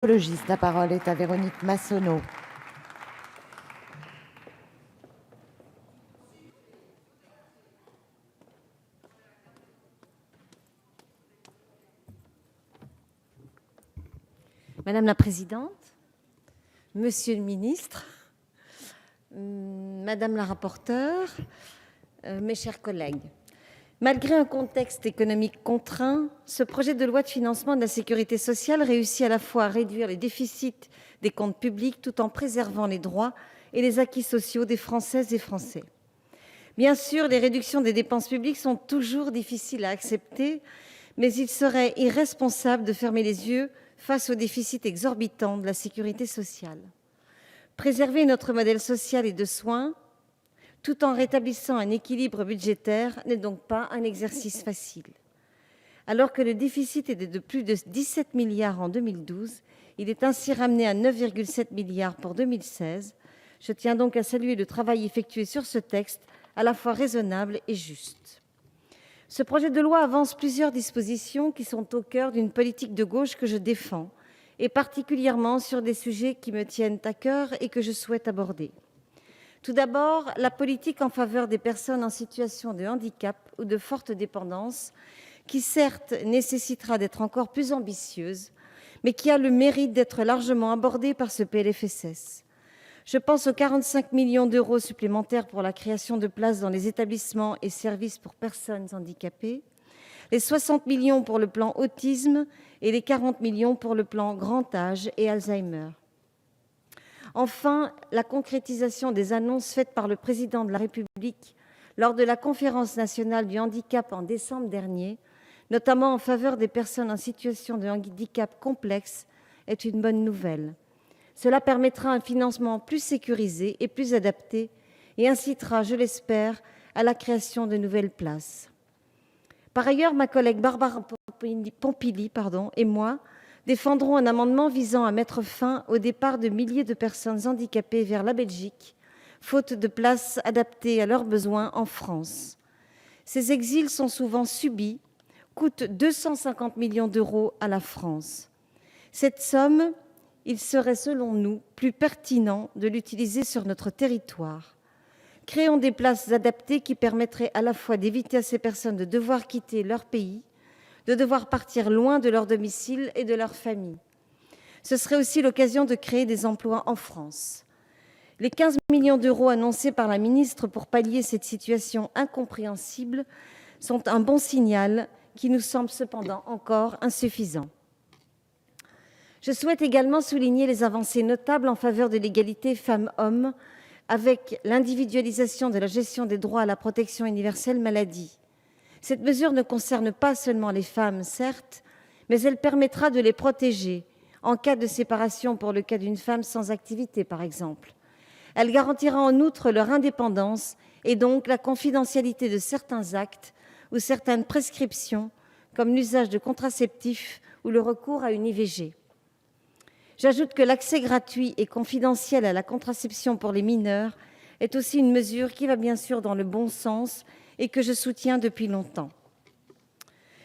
écologiste. La parole est à Véronique Massonneau. Madame la présidente, monsieur le ministre, madame la rapporteure, mes chers collègues, malgré un contexte économique contraint, ce projet de loi de financement de la sécurité sociale réussit à la fois à réduire les déficits des comptes publics tout en préservant les droits et les acquis sociaux des Françaises et Français. Bien sûr, les réductions des dépenses publiques sont toujours difficiles à accepter, mais il serait irresponsable de fermer les yeux face au déficit exorbitant de la sécurité sociale. Préserver notre modèle social et de soins, tout en rétablissant un équilibre budgétaire, n'est donc pas un exercice facile. Alors que le déficit était de plus de 17 milliards en 2012, il est ainsi ramené à 9,7 milliards pour 2016. Je tiens donc à saluer le travail effectué sur ce texte, à la fois raisonnable et juste. Ce projet de loi avance plusieurs dispositions qui sont au cœur d'une politique de gauche que je défends, et particulièrement sur des sujets qui me tiennent à cœur et que je souhaite aborder. Tout d'abord, la politique en faveur des personnes en situation de handicap ou de forte dépendance, qui certes nécessitera d'être encore plus ambitieuse, mais qui a le mérite d'être largement abordée par ce PLFSS. Je pense aux 45 millions d'euros supplémentaires pour la création de places dans les établissements et services pour personnes handicapées, les 60 millions pour le plan autisme et les 40 millions pour le plan grand âge et Alzheimer. Enfin, la concrétisation des annonces faites par le Président de la République lors de la Conférence nationale du handicap en décembre dernier, notamment en faveur des personnes en situation de handicap complexe, est une bonne nouvelle. Cela permettra un financement plus sécurisé et plus adapté et incitera, je l'espère, à la création de nouvelles places. Par ailleurs, ma collègue Barbara Pompili et moi défendrons un amendement visant à mettre fin au départ de milliers de personnes handicapées vers la Belgique, faute de places adaptées à leurs besoins en France. Ces exils sont souvent subis, coûtent 250 millions d'euros à la France. Cette somme, il serait, selon nous, plus pertinent de l'utiliser sur notre territoire. Créons des places adaptées qui permettraient à la fois d'éviter à ces personnes de devoir quitter leur pays, de devoir partir loin de leur domicile et de leur famille. Ce serait aussi l'occasion de créer des emplois en France. Les 15 millions d'euros annoncés par la ministre pour pallier cette situation incompréhensible sont un bon signal qui nous semble cependant encore insuffisant. Je souhaite également souligner les avancées notables en faveur de l'égalité femmes-hommes avec l'individualisation de la gestion des droits à la protection universelle maladie. Cette mesure ne concerne pas seulement les femmes, certes, mais elle permettra de les protéger en cas de séparation pour le cas d'une femme sans activité, par exemple. Elle garantira en outre leur indépendance et donc la confidentialité de certains actes ou certaines prescriptions, comme l'usage de contraceptifs ou le recours à une IVG. J'ajoute que l'accès gratuit et confidentiel à la contraception pour les mineurs est aussi une mesure qui va bien sûr dans le bon sens et que je soutiens depuis longtemps.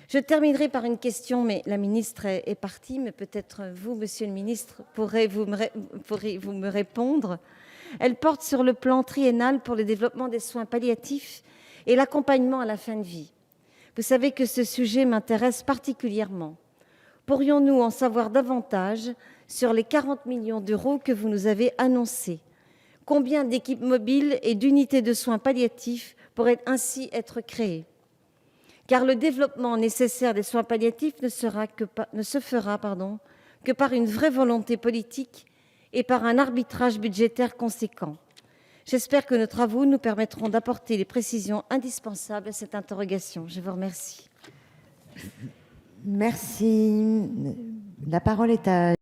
Je terminerai par une question, mais la ministre est partie, mais peut-être vous, monsieur le ministre, pourrez-vous me répondre. Elle porte sur le plan triennal pour le développement des soins palliatifs et l'accompagnement à la fin de vie. Vous savez que ce sujet m'intéresse particulièrement. Pourrions-nous en savoir davantage sur les 40 millions d'euros que vous nous avez annoncés? Combien d'équipes mobiles et d'unités de soins palliatifs pourraient ainsi être créées? Car le développement nécessaire des soins palliatifs ne se fera que par une vraie volonté politique et par un arbitrage budgétaire conséquent. J'espère que nos travaux nous permettront d'apporter les précisions indispensables à cette interrogation. Je vous remercie. Merci. La parole est à